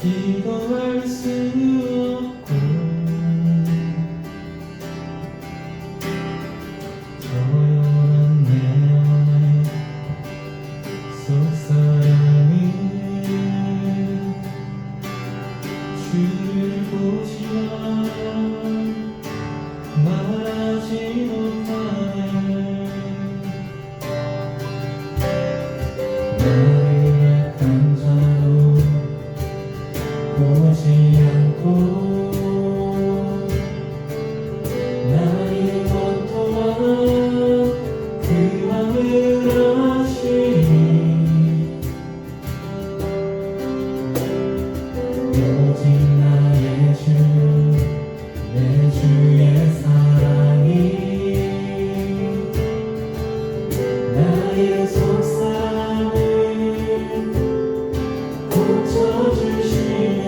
기도할 수 없고 조용한 내 안에 속사람이 주를 보지만 말하지 못하네. 나를 약한 자로 보지 않고 나의 원통한 그 맘을 아시니 오직 나의 주 내 주의 사랑이 나의 속삭임을 고쳐주시네.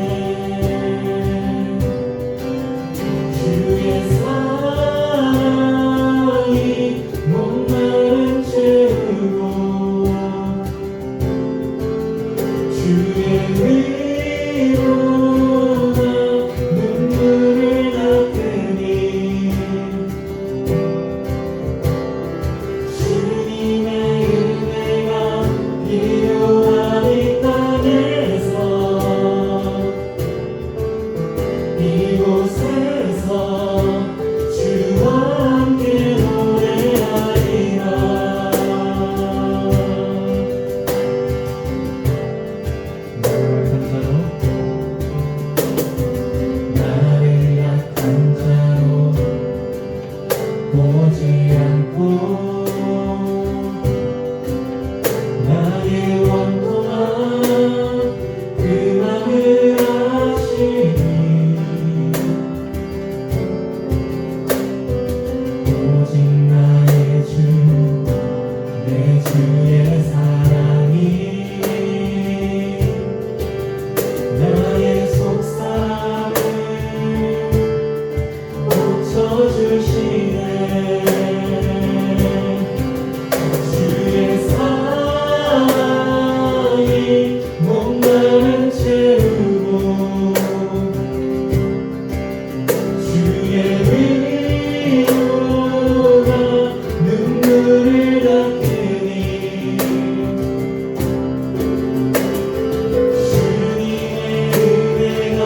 주의 사랑이 목마름 채우고 주의 위로가 눈물을 닦으니 주님의 은혜가 필요한 이 땅에서 이곳에서 주와 함께 노래하리라. 나를 약한 자로 보지 않고 나의 원통한 그 맘을 아시니 오직 나의 주 내 주의 사랑이 나의 속삭임을 고쳐주시네. 주의 사랑이 목마름 채우고 주의 위로가 눈물을 닦으니 주님의 은혜가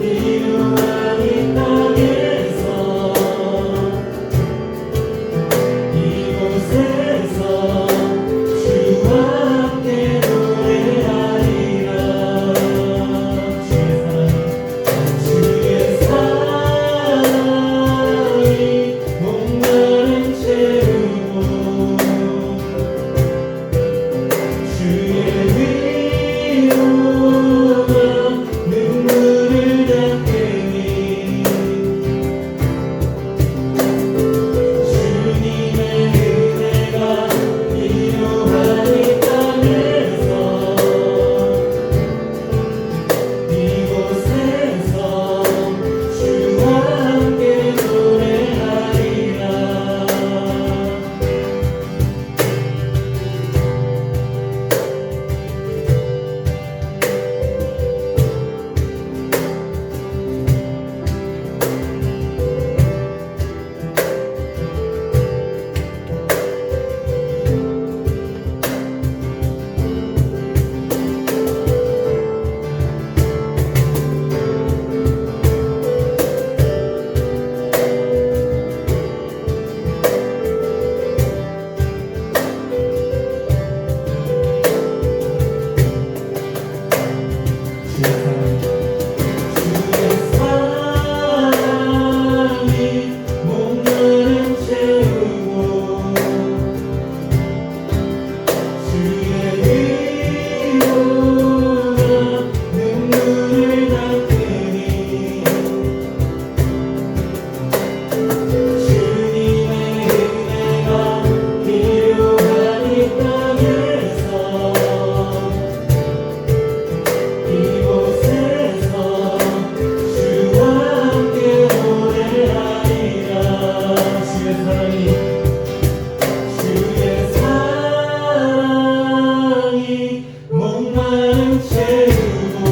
필요한 이 땅에서 이곳에서 주와 함께 노래하리라. 주의 사랑이 목마름 채우고 주의 위로가 눈물을 닦으니 주님의 은혜가 필요한 이 땅에서 이곳에서 주와 함께 노래하리라. 목마름 채우고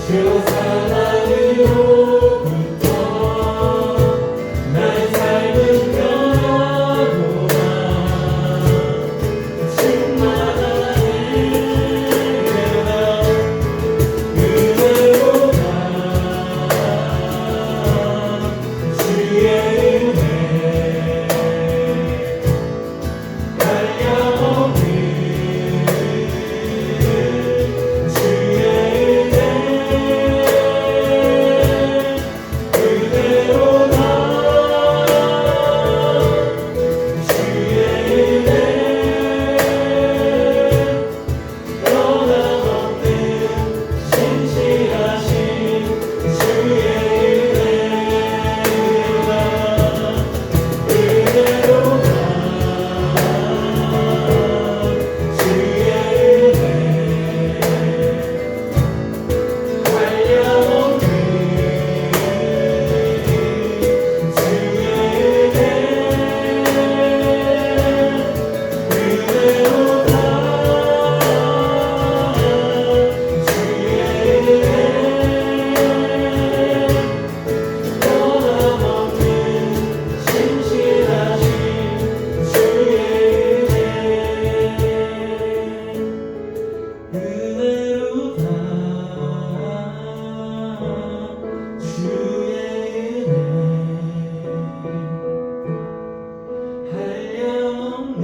주 사랑으로부터 나의 삶은 변하구나 주마다 은혜로다 주의 은혜 한량없는 주의 은혜 그대로다 주의 은혜 변함없는 신실하신 주의 은혜로다 그대로다 주의 은혜 한량없는 주의 은혜 그대로다 주의 은혜 변함없는 신실하신 주의 은혜로다 주의 은혜 한량없는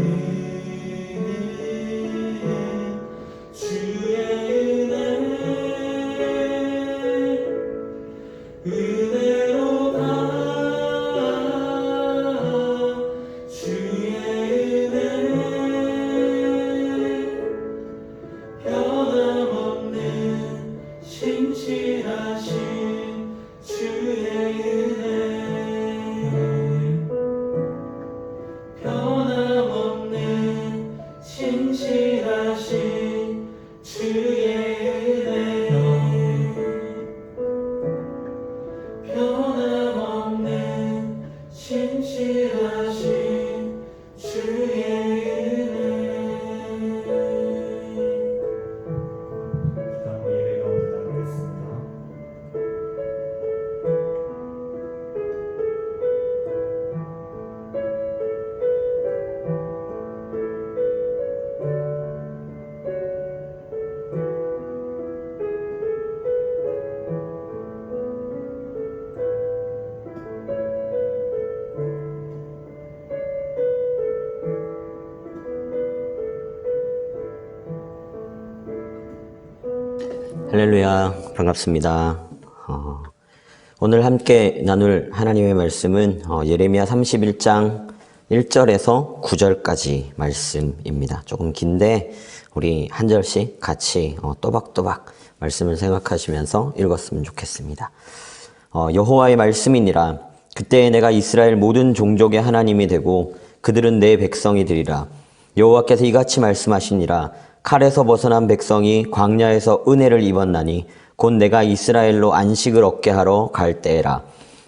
주의 은혜 은혜로다 주의 은혜 변함없는 신실하신 주의 은혜 변함없는 신실하신 주의 은혜 변함없는 신실하신 주의 은혜 기도하고 예배 가운데 나가겠습니다. 할렐루야, 반갑습니다. 오늘 함께 나눌 하나님의 말씀은 예레미야 31장 1절에서 9절까지 말씀입니다. 조금 긴데 우리 한 절씩 같이 또박또박 말씀을 생각하시면서 읽었으면 좋겠습니다. 여호와의 말씀이니라. 그때에 내가 이스라엘 모든 종족의 하나님이 되고 그들은 내 백성이 되리라. 여호와께서 이같이 말씀하시니라. 칼에서 벗어난 백성이 광야에서 은혜를 입었나니 곧 내가 이스라엘로 안식을 얻게 하러 갈 때에라.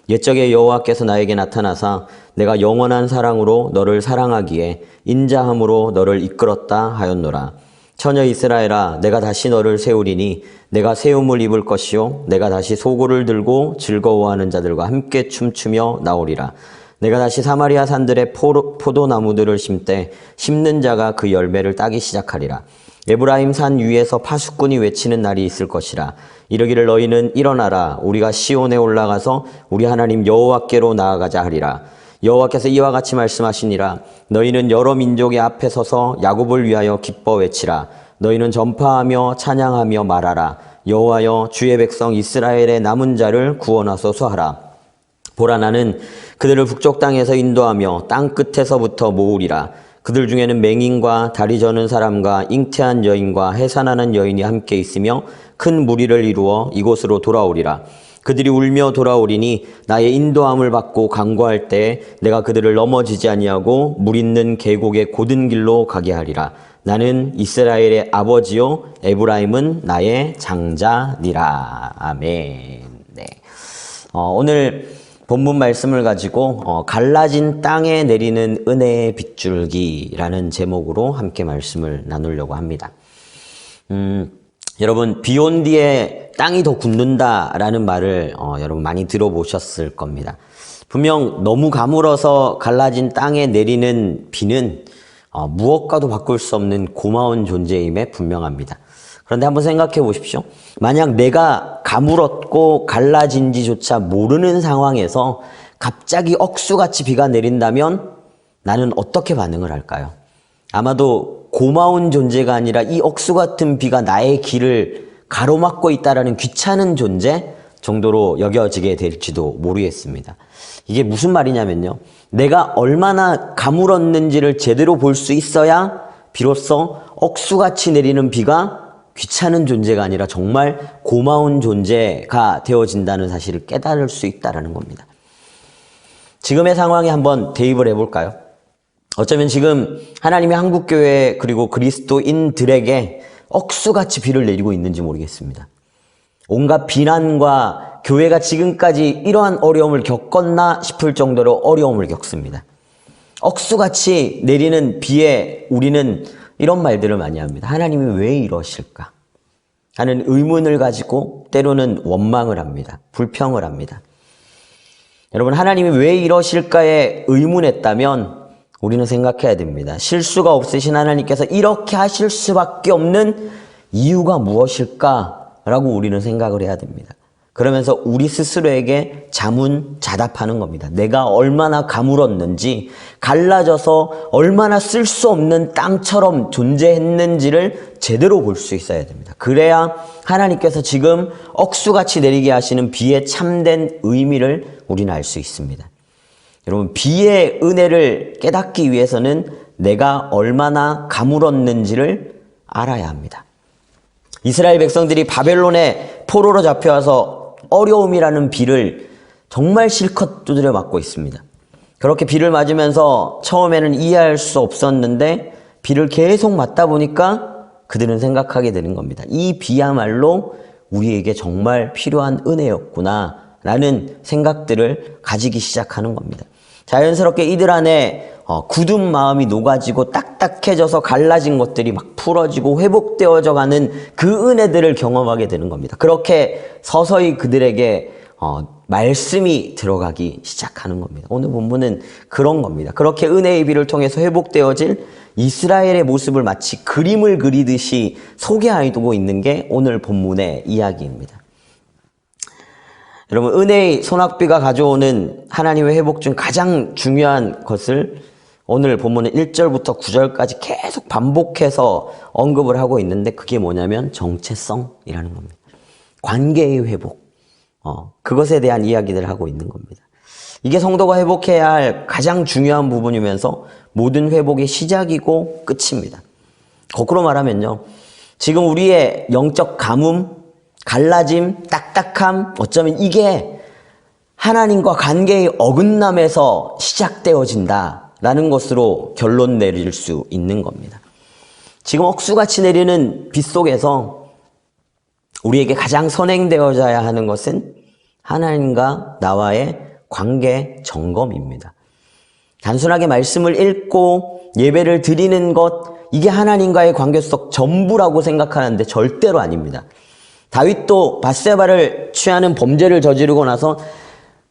옛적에 여호와께서 나에게 나타나사 내가 영원한 사랑으로 너를 사랑하기에 인자함으로 너를 이끌었다 하였노라. 처녀 이스라엘아, 내가 다시 너를 세우리니 내가 세움을 입을 것이요 내가 다시 소고를 들고 즐거워하는 자들과 함께 춤추며 나오리라. 내가 다시 사마리아 산들의 포도나무들을 심되 심는 자가 그 열매를 따기 시작하리라. 에브라임 산 위에서 파수꾼이 외치는 날이 있을 것이라. 이르기를 너희는 일어나라. 우리가 시온에 올라가서 우리 하나님 여호와께로 나아가자 하리라. 여호와께서 이와 같이 말씀하시니라. 너희는 여러 민족의 앞에 서서 야곱을 위하여 기뻐 외치라. 너희는 전파하며 찬양하며 말하라. 여호와여, 주의 백성 이스라엘의 남은 자를 구원하소서 하라. 보라, 나는 그들을 북쪽 땅에서 인도하며 땅 끝에서부터 모으리라. 그들 중에는 맹인과 다리 저는 사람과 잉태한 여인과 해산하는 여인이 함께 있으며 큰 무리를 이루어 이곳으로 돌아오리라. 그들이 울며 돌아오리니 나의 인도함을 받고 강구할 때에 내가 그들을 넘어지지 아니하고 물 있는 계곡의 고든 길로 가게 하리라. 나는 이스라엘의 아버지요 에브라임은 나의 장자니라. 아멘. 네. 오늘 본문 말씀을 가지고 갈라진 땅에 내리는 은혜의 빗줄기라는 제목으로 함께 말씀을 나누려고 합니다. 여러분, 비 온 뒤에 땅이 더 굳는다라는 말을 여러분 많이 들어보셨을 겁니다. 분명 너무 가물어서 갈라진 땅에 내리는 비는 무엇과도 바꿀 수 없는 고마운 존재임에 분명합니다. 그런데 한번 생각해 보십시오. 만약 내가 가물었고 갈라진지조차 모르는 상황에서 갑자기 억수같이 비가 내린다면 나는 어떻게 반응을 할까요? 아마도 고마운 존재가 아니라 이 억수 같은 비가 나의 길을 가로막고 있다라는 귀찮은 존재 정도로 여겨지게 될지도 모르겠습니다. 이게 무슨 말이냐면요. 내가 얼마나 가물었는지를 제대로 볼 수 있어야 비로소 억수같이 내리는 비가 귀찮은 존재가 아니라 정말 고마운 존재가 되어진다는 사실을 깨달을 수 있다는 겁니다. 지금의 상황에 한번 대입을 해볼까요? 어쩌면 지금 하나님의 한국교회 그리고 그리스도인들에게 억수같이 비를 내리고 있는지 모르겠습니다. 온갖 비난과 교회가 지금까지 이러한 어려움을 겪었나 싶을 정도로 어려움을 겪습니다. 억수같이 내리는 비에 우리는 이런 말들을 많이 합니다. 하나님이 왜 이러실까? 하는 의문을 가지고 때로는 원망을 합니다. 불평을 합니다. 여러분, 하나님이 왜 이러실까에 의문했다면 우리는 생각해야 됩니다. 실수가 없으신 하나님께서 이렇게 하실 수밖에 없는 이유가 무엇일까라고 우리는 생각을 해야 됩니다. 그러면서 우리 스스로에게 자문자답하는 겁니다. 내가 얼마나 가물었는지, 갈라져서 얼마나 쓸 수 없는 땅처럼 존재했는지를 제대로 볼 수 있어야 됩니다. 그래야 하나님께서 지금 억수같이 내리게 하시는 비의 참된 의미를 우리는 알 수 있습니다. 여러분, 비의 은혜를 깨닫기 위해서는 내가 얼마나 가물었는지를 알아야 합니다. 이스라엘 백성들이 바벨론의 포로로 잡혀와서 어려움이라는 비를 정말 실컷 두드려 맞고 있습니다. 그렇게 비를 맞으면서 처음에는 이해할 수 없었는데 비를 계속 맞다 보니까 그들은 생각하게 되는 겁니다. 이 비야말로 우리에게 정말 필요한 은혜였구나 라는 생각들을 가지기 시작하는 겁니다. 자연스럽게 이들 안에 굳은 마음이 녹아지고 딱딱해져서 갈라진 것들이 막 풀어지고 회복되어져 가는 그 은혜들을 경험하게 되는 겁니다. 그렇게 서서히 그들에게 말씀이 들어가기 시작하는 겁니다. 오늘 본문은 그런 겁니다. 그렇게 은혜의 비를 통해서 회복되어질 이스라엘의 모습을 마치 그림을 그리듯이 소개하고 있는 게 오늘 본문의 이야기입니다. 여러분, 은혜의 소낙비가 가져오는 하나님의 회복 중 가장 중요한 것을 오늘 본문은 1절부터 9절까지 계속 반복해서 언급을 하고 있는데 그게 뭐냐면 정체성이라는 겁니다. 관계의 회복. 그것에 대한 이야기들을 하고 있는 겁니다. 이게 성도가 회복해야 할 가장 중요한 부분이면서 모든 회복의 시작이고 끝입니다. 거꾸로 말하면요. 지금 우리의 영적 가뭄, 갈라짐, 딱딱함, 어쩌면 이게 하나님과 관계의 어긋남에서 시작되어진다라는 것으로 결론 내릴 수 있는 겁니다. 지금 억수같이 내리는 빗 속에서 우리에게 가장 선행되어져야 하는 것은 하나님과 나와의 관계 점검입니다. 단순하게 말씀을 읽고 예배를 드리는 것, 이게 하나님과의 관계 속 전부라고 생각하는데 절대로 아닙니다. 다윗도 밧세바를 취하는 범죄를 저지르고 나서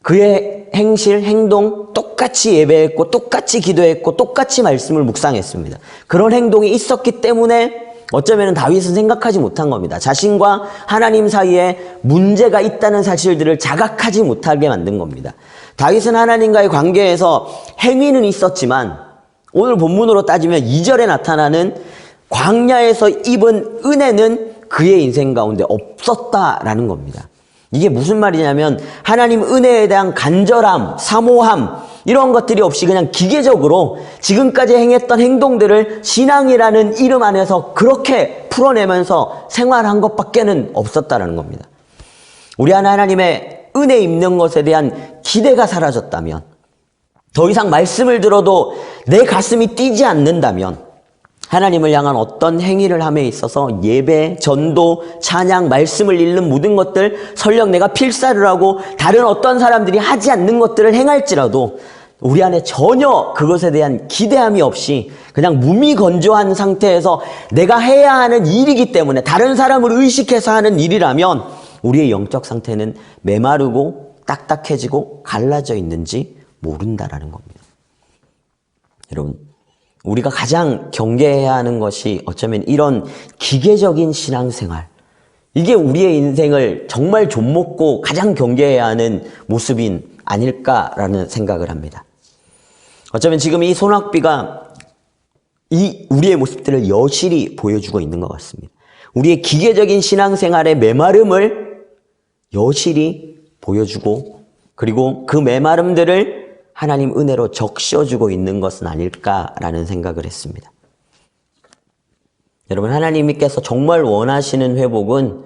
그의 행실, 행동 똑같이 예배했고 똑같이 기도했고 똑같이 말씀을 묵상했습니다. 그런 행동이 있었기 때문에 어쩌면 다윗은 생각하지 못한 겁니다. 자신과 하나님 사이에 문제가 있다는 사실들을 자각하지 못하게 만든 겁니다. 다윗은 하나님과의 관계에서 행위는 있었지만 오늘 본문으로 따지면 2절에 나타나는 광야에서 입은 은혜는 그의 인생 가운데 없었다라는 겁니다. 이게 무슨 말이냐면 하나님 은혜에 대한 간절함, 사모함 이런 것들이 없이 그냥 기계적으로 지금까지 행했던 행동들을 신앙이라는 이름 안에서 그렇게 풀어내면서 생활한 것밖에는 없었다라는 겁니다. 우리 안에 하나님의 은혜 입는 것에 대한 기대가 사라졌다면, 더 이상 말씀을 들어도 내 가슴이 뛰지 않는다면 하나님을 향한 어떤 행위를 함에 있어서 예배, 전도, 찬양, 말씀을 읽는 모든 것들 설령 내가 필사를 하고 다른 어떤 사람들이 하지 않는 것들을 행할지라도 우리 안에 전혀 그것에 대한 기대함이 없이 그냥 무미건조한 상태에서 내가 해야 하는 일이기 때문에 다른 사람을 의식해서 하는 일이라면 우리의 영적 상태는 메마르고 딱딱해지고 갈라져 있는지 모른다라는 겁니다. 여러분, 우리가 가장 경계해야 하는 것이 어쩌면 이런 기계적인 신앙생활, 이게 우리의 인생을 정말 좀먹고 가장 경계해야 하는 모습인 아닐까라는 생각을 합니다. 어쩌면 지금 이 손학비가 이 우리의 모습들을 여실히 보여주고 있는 것 같습니다. 우리의 기계적인 신앙생활의 메마름을 여실히 보여주고 그리고 그 메마름들을 하나님 은혜로 적셔주고 있는 것은 아닐까라는 생각을 했습니다. 여러분, 하나님께서 정말 원하시는 회복은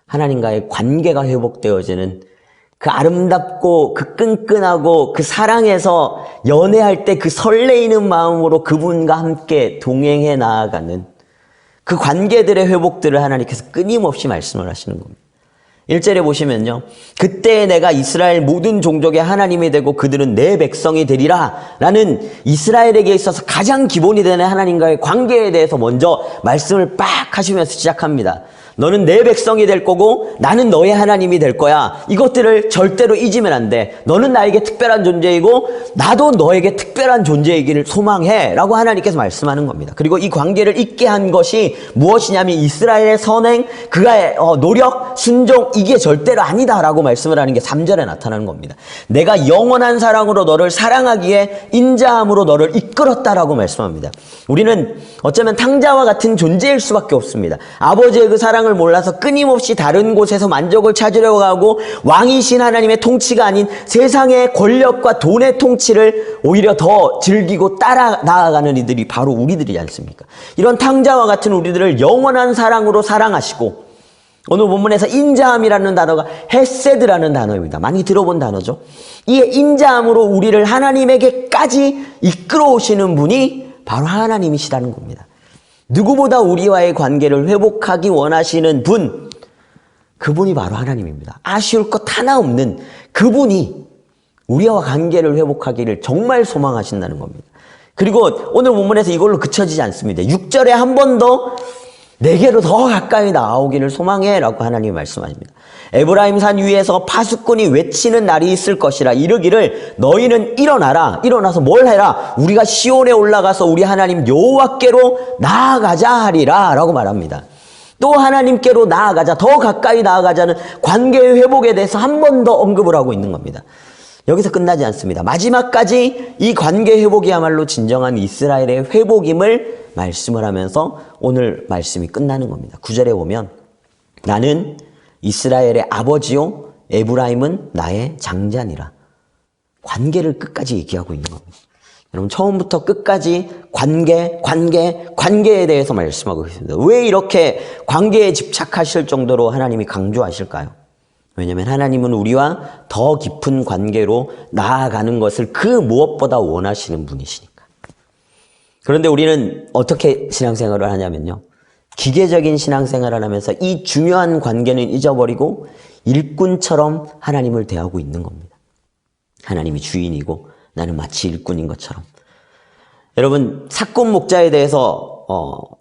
하나님과의 관계가 회복되어지는 그 아름답고 그 끈끈하고 그 사랑에서 연애할 때 그 설레이는 마음으로 그분과 함께 동행해 나아가는 그 관계들의 회복들을 하나님께서 끊임없이 말씀을 하시는 겁니다. 1절에 보시면요. 그때 내가 이스라엘 모든 종족의 하나님이 되고 그들은 내 백성이 되리라 라는 이스라엘에게 있어서 가장 기본이 되는 하나님과의 관계에 대해서 먼저 말씀을 빡 하시면서 시작합니다. 너는 내 백성이 될 거고 나는 너의 하나님이 될 거야. 이것들을 절대로 잊으면 안 돼. 너는 나에게 특별한 존재이고 나도 너에게 특별한 존재이기를 소망해 라고 하나님께서 말씀하는 겁니다. 그리고 이 관계를 잊게 한 것이 무엇이냐면 이스라엘의 선행, 그가의 노력, 순종, 이게 절대로 아니다라고 말씀을 하는 게 3절에 나타나는 겁니다. 내가 영원한 사랑으로 너를 사랑하기에 인자함으로 너를 이끌었다라고 말씀합니다. 우리는 어쩌면 탕자와 같은 존재일 수밖에 없습니다. 아버지의 그 사랑을 몰라서 끊임없이 다른 곳에서 만족을 찾으려고 하고 왕이신 하나님의 통치가 아닌 세상의 권력과 돈의 통치를 오히려 더 즐기고 따라 나아가는 이들이 바로 우리들이지 않습니까? 이런 탕자와 같은 우리들을 영원한 사랑으로 사랑하시고 오늘 본문에서 인자함이라는 단어가 헤세드라는 단어입니다. 많이 들어본 단어죠. 이 인자함으로 우리를 하나님에게까지 이끌어 오시는 분이 바로 하나님이시라는 겁니다. 누구보다 우리와의 관계를 회복하기 원하시는 분, 그분이 바로 하나님입니다. 아쉬울 것 하나 없는 그분이 우리와 관계를 회복하기를 정말 소망하신다는 겁니다. 그리고 오늘 본문에서 이걸로 그쳐지지 않습니다. 6절에 한 번 더 내게로 더 가까이 나아오기를 소망해 라고 하나님이 말씀하십니다. 에브라임 산 위에서 파수꾼이 외치는 날이 있을 것이라 이르기를 너희는 일어나라. 일어나서 뭘 해라. 우리가 시온에 올라가서 우리 하나님 여호와께로 나아가자 하리라 라고 말합니다. 또 하나님께로 나아가자, 더 가까이 나아가자는 관계의 회복에 대해서 한 번 더 언급을 하고 있는 겁니다. 여기서 끝나지 않습니다. 마지막까지 이 관계 회복이야말로 진정한 이스라엘의 회복임을 말씀을 하면서 오늘 말씀이 끝나는 겁니다. 9절에 보면 나는 이스라엘의 아버지요 에브라임은 나의 장자니라. 관계를 끝까지 얘기하고 있는 겁니다. 여러분, 처음부터 끝까지 관계에 대해서 말씀하고 있습니다. 왜 이렇게 관계에 집착하실 정도로 하나님이 강조하실까요? 왜냐하면 하나님은 우리와 더 깊은 관계로 나아가는 것을 그 무엇보다 원하시는 분이시니까. 그런데 우리는 어떻게 신앙생활을 하냐면요. 기계적인 신앙생활을 하면서 이 중요한 관계는 잊어버리고 일꾼처럼 하나님을 대하고 있는 겁니다. 하나님이 주인이고 나는 마치 일꾼인 것처럼. 여러분, 사꾼 목자에 대해서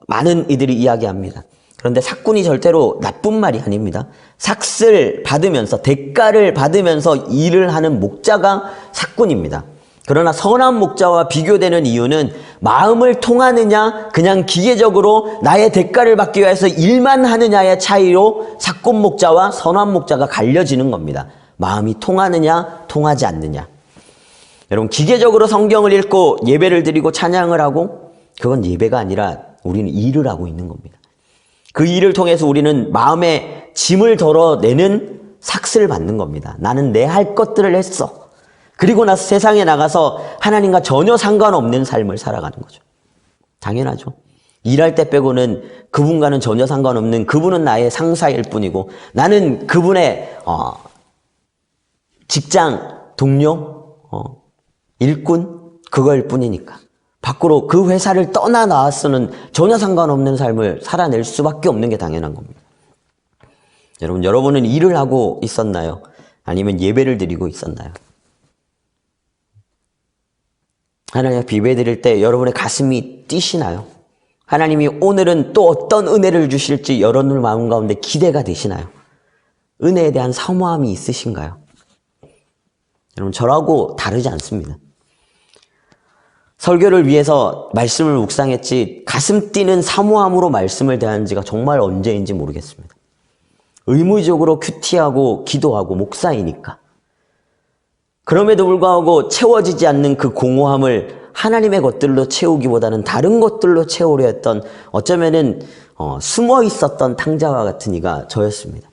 많은 이들이 이야기합니다. 그런데 사꾼이 절대로 나쁜 말이 아닙니다. 삭슬 받으면서 대가를 받으면서 일을 하는 목자가 사꾼입니다. 그러나 선한 목자와 비교되는 이유는 마음을 통하느냐 그냥 기계적으로 나의 대가를 받기 위해서 일만 하느냐의 차이로 사꾼 목자와 선한 목자가 갈려지는 겁니다. 마음이 통하느냐 통하지 않느냐. 여러분, 기계적으로 성경을 읽고 예배를 드리고 찬양을 하고 그건 예배가 아니라 우리는 일을 하고 있는 겁니다. 그 일을 통해서 우리는 마음의 짐을 덜어내는 삭스를 받는 겁니다. 나는 내 할 것들을 했어. 그리고 나서 세상에 나가서 하나님과 전혀 상관없는 삶을 살아가는 거죠. 당연하죠. 일할 때 빼고는 그분과는 전혀 상관없는, 그분은 나의 상사일 뿐이고 나는 그분의 직장, 동료, 일꾼, 그거일 뿐이니까. 밖으로 그 회사를 떠나 나와서는 전혀 상관없는 삶을 살아낼 수밖에 없는 게 당연한 겁니다. 여러분, 여러분은 일을 하고 있었나요? 아니면 예배를 드리고 있었나요? 하나님 앞에 예배드릴 때 여러분의 가슴이 뛰시나요? 하나님이 오늘은 또 어떤 은혜를 주실지 여러분 마음 가운데 기대가 되시나요? 은혜에 대한 사모함이 있으신가요? 여러분, 저라고 다르지 않습니다. 설교를 위해서 말씀을 묵상했지 가슴 뛰는 사모함으로 말씀을 대한 지가 정말 언제인지 모르겠습니다. 의무적으로 큐티하고 기도하고 목사이니까. 그럼에도 불구하고 채워지지 않는 그 공허함을 하나님의 것들로 채우기보다는 다른 것들로 채우려 했던, 어쩌면은 숨어 있었던 탕자와 같은 이가 저였습니다.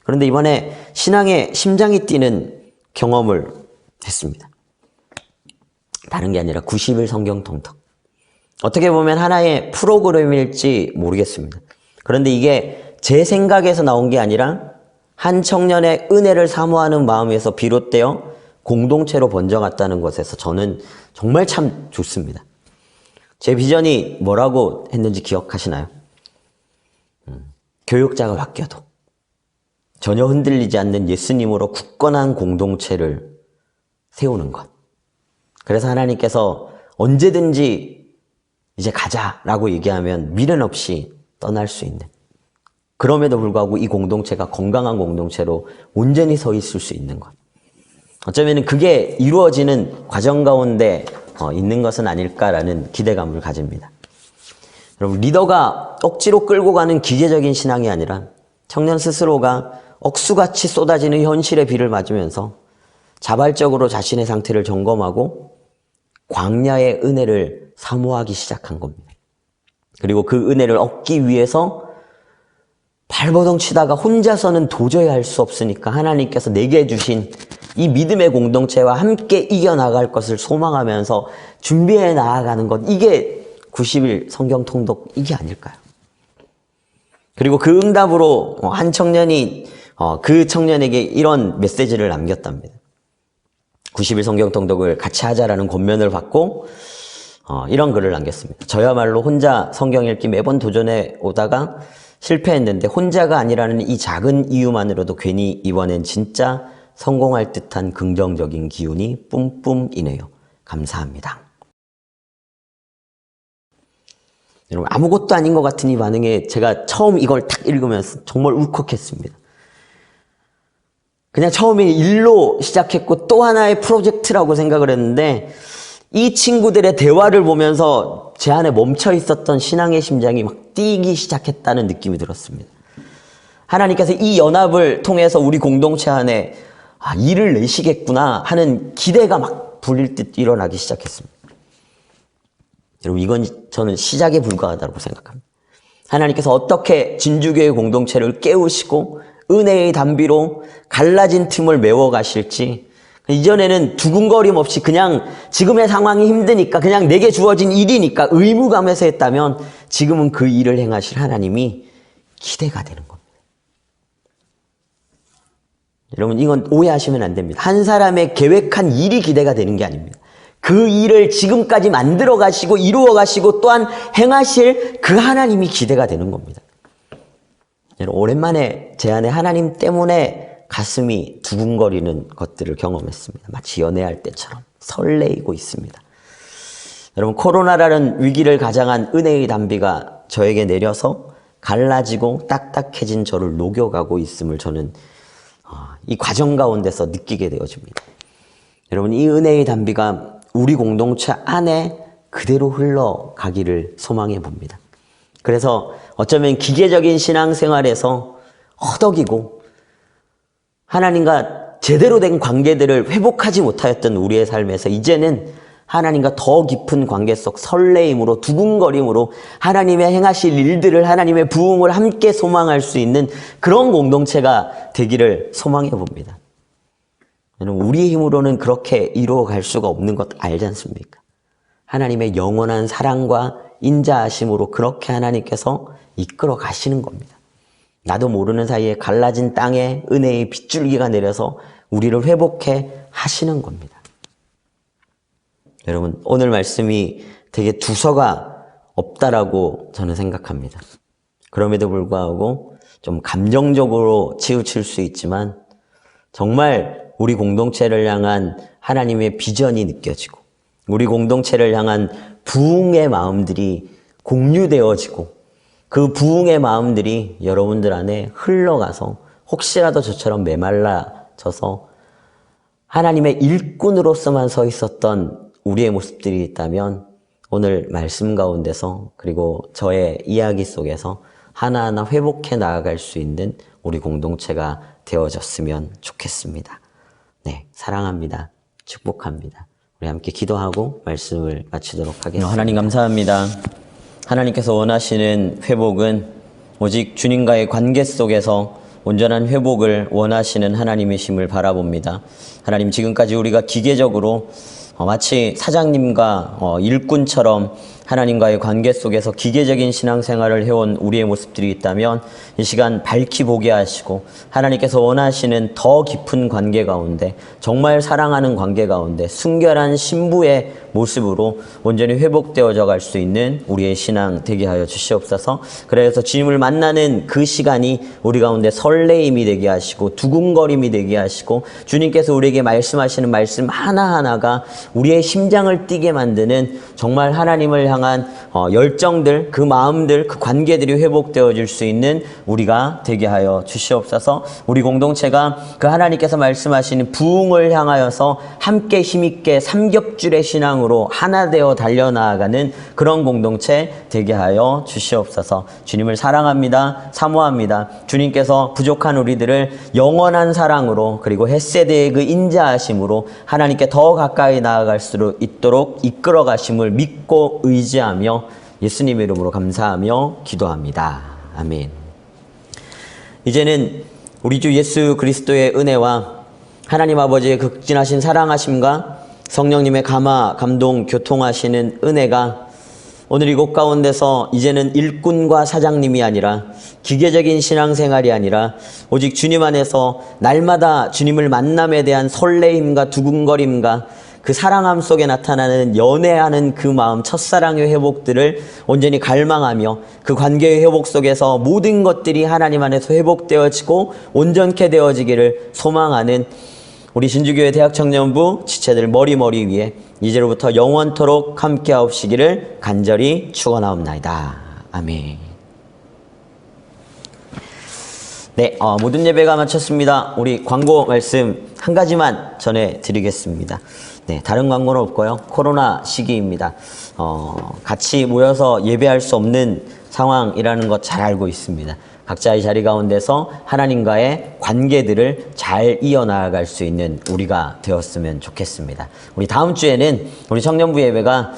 그런데 이번에 신앙의 심장이 뛰는 경험을 했습니다. 다른 게 아니라 90일 성경 통독. 어떻게 보면 하나의 프로그램일지 모르겠습니다. 그런데 이게 제 생각에서 나온 게 아니라 한 청년의 은혜를 사모하는 마음에서 비롯되어 공동체로 번져갔다는 것에서 저는 정말 참 좋습니다. 제 비전이 뭐라고 했는지 기억하시나요? 교육자가 바뀌어도 전혀 흔들리지 않는 예수님으로 굳건한 공동체를 세우는 것. 그래서 하나님께서 언제든지 이제 가자라고 얘기하면 미련 없이 떠날 수 있는, 그럼에도 불구하고 이 공동체가 건강한 공동체로 온전히 서 있을 수 있는 것. 어쩌면 그게 이루어지는 과정 가운데 있는 것은 아닐까라는 기대감을 가집니다. 여러분, 리더가 억지로 끌고 가는 기계적인 신앙이 아니라 청년 스스로가 억수같이 쏟아지는 현실의 비를 맞으면서 자발적으로 자신의 상태를 점검하고 광야의 은혜를 사모하기 시작한 겁니다. 그리고 그 은혜를 얻기 위해서 발버둥 치다가 혼자서는 도저히 할 수 없으니까 하나님께서 내게 주신 이 믿음의 공동체와 함께 이겨나갈 것을 소망하면서 준비해 나아가는 것, 이게 90일 성경 통독 이게 아닐까요? 그리고 그 응답으로 한 청년이 그 청년에게 이런 메시지를 남겼답니다. 90일 성경 통독을 같이 하자라는 권면을 받고 이런 글을 남겼습니다. 저야말로 혼자 성경 읽기 매번 도전해 오다가 실패했는데 혼자가 아니라는 이 작은 이유만으로도 괜히 이번엔 진짜 성공할 듯한 긍정적인 기운이 뿜뿜이네요. 감사합니다. 여러분, 아무것도 아닌 것 같은 이 반응에 제가 처음 이걸 딱 읽으면서 정말 울컥했습니다. 그냥 처음에 일로 시작했고 또 하나의 프로젝트라고 생각을 했는데 이 친구들의 대화를 보면서 제 안에 멈춰 있었던 신앙의 심장이 막 뛰기 시작했다는 느낌이 들었습니다. 하나님께서 이 연합을 통해서 우리 공동체 안에 일을 내시겠구나 하는 기대가 막 불릴 듯 일어나기 시작했습니다. 여러분, 이건 저는 시작에 불과하다고 생각합니다. 하나님께서 어떻게 진주교회 공동체를 깨우시고 은혜의 담비로 갈라진 틈을 메워가실지, 이전에는 두근거림 없이 그냥 지금의 상황이 힘드니까 그냥 내게 주어진 일이니까 의무감에서 했다면 지금은 그 일을 행하실 하나님이 기대가 되는 겁니다. 여러분, 이건 오해하시면 안 됩니다. 한 사람의 계획한 일이 기대가 되는 게 아닙니다. 그 일을 지금까지 만들어 가시고 이루어 가시고 또한 행하실 그 하나님이 기대가 되는 겁니다. 여러분, 오랜만에 제 안에 하나님 때문에 가슴이 두근거리는 것들을 경험했습니다. 마치 연애할 때처럼 설레이고 있습니다. 여러분, 코로나라는 위기를 가장한 은혜의 담비가 저에게 내려서 갈라지고 딱딱해진 저를 녹여가고 있음을 저는 이 과정 가운데서 느끼게 되어집니다. 여러분, 이 은혜의 담비가 우리 공동체 안에 그대로 흘러가기를 소망해 봅니다. 그래서 어쩌면 기계적인 신앙생활에서 허덕이고 하나님과 제대로 된 관계들을 회복하지 못하였던 우리의 삶에서 이제는 하나님과 더 깊은 관계 속 설레임으로 두근거림으로 하나님의 행하실 일들을, 하나님의 부흥을 함께 소망할 수 있는 그런 공동체가 되기를 소망해 봅니다. 여러분, 우리의 힘으로는 그렇게 이루어갈 수가 없는 것 알지 않습니까? 하나님의 영원한 사랑과 인자하심으로 그렇게 하나님께서 이끌어 가시는 겁니다. 나도 모르는 사이에 갈라진 땅에 은혜의 빗줄기가 내려서 우리를 회복해 하시는 겁니다. 여러분, 오늘 말씀이 되게 두서가 없다라고 저는 생각합니다. 그럼에도 불구하고 좀 감정적으로 치우칠 수 있지만 정말 우리 공동체를 향한 하나님의 비전이 느껴지고 우리 공동체를 향한 부흥의 마음들이 공유되어지고 그 부흥의 마음들이 여러분들 안에 흘러가서 혹시라도 저처럼 메말라져서 하나님의 일꾼으로서만 서 있었던 우리의 모습들이 있다면 오늘 말씀 가운데서 그리고 저의 이야기 속에서 하나하나 회복해 나아갈 수 있는 우리 공동체가 되어졌으면 좋겠습니다. 네, 사랑합니다. 축복합니다. 우리 함께 기도하고 말씀을 마치도록 하겠습니다. 하나님 감사합니다. 하나님께서 원하시는 회복은 오직 주님과의 관계 속에서 온전한 회복을 원하시는 하나님이심을 바라봅니다. 하나님, 지금까지 우리가 기계적으로 마치 사장님과 일꾼처럼 하나님과의 관계 속에서 기계적인 신앙생활을 해온 우리의 모습들이 있다면 이 시간 밝히 보게 하시고 하나님께서 원하시는 더 깊은 관계 가운데, 정말 사랑하는 관계 가운데 순결한 신부의 모습으로 온전히 회복되어져 갈 수 있는 우리의 신앙 되게 하여 주시옵소서. 그래서 주님을 만나는 그 시간이 우리 가운데 설레임이 되게 하시고 두근거림이 되게 하시고 주님께서 우리에게 말씀하시는 말씀 하나하나가 우리의 심장을 뛰게 만드는 정말 하나님을 향한 열정들, 그 마음들, 그 관계들이 회복되어질 수 있는 우리가 되게 하여 주시옵소서. 우리 공동체가 그 하나님께서 말씀하시는 부흥을 향하여서 함께 힘있게 삼겹줄의 신앙으로 하나 되어 달려나가는 그런 공동체 되게 하여 주시옵소서. 주님을 사랑합니다. 사모합니다. 주님께서 부족한 우리들을 영원한 사랑으로 그리고 헷세대의 그 인자하심으로 하나님께 더 가까이 나아갈 수 있도록 이끌어 가심을 믿고 의지하며 예수님의 이름으로 감사하며 기도합니다. 아멘. 이제는 우리 주 예수 그리스도의 은혜와 하나님 아버지의 극진하신 사랑하심과 성령님의 감화, 감동, 교통하시는 은혜가 오늘 이곳 가운데서 이제는 일꾼과 사장님이 아니라 기계적인 신앙생활이 아니라 오직 주님 안에서 날마다 주님을 만남에 대한 설레임과 두근거림과 그 사랑함 속에 나타나는 연애하는 그 마음, 첫사랑의 회복들을 온전히 갈망하며 그 관계의 회복 속에서 모든 것들이 하나님 안에서 회복되어지고 온전케 되어지기를 소망하는 우리 신주교회 대학청년부 지체들 머리 위에 이제로부터 영원토록 함께하옵시기를 간절히 축원하옵나이다. 아멘. 네, 모든 예배가 마쳤습니다. 우리 광고 말씀 한 가지만 전해드리겠습니다. 네, 다른 광고는 없고요. 코로나 시기입니다. 같이 모여서 예배할 수 없는 상황이라는 것 잘 알고 있습니다. 각자의 자리 가운데서 하나님과의 관계들을 잘 이어나갈 수 있는 우리가 되었으면 좋겠습니다. 우리 다음 주에는 우리 청년부 예배가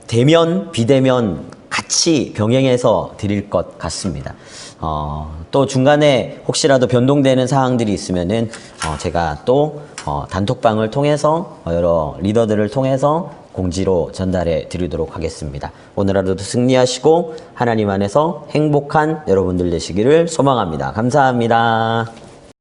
대면, 비대면 같이 병행해서 드릴 것 같습니다. 또 중간에 혹시라도 변동되는 사항들이 있으면은 제가 또 단톡방을 통해서 여러 리더들을 통해서 공지로 전달해 드리도록 하겠습니다. 오늘 하루도 승리하시고 하나님 안에서 행복한 여러분들 되시기를 소망합니다. 감사합니다.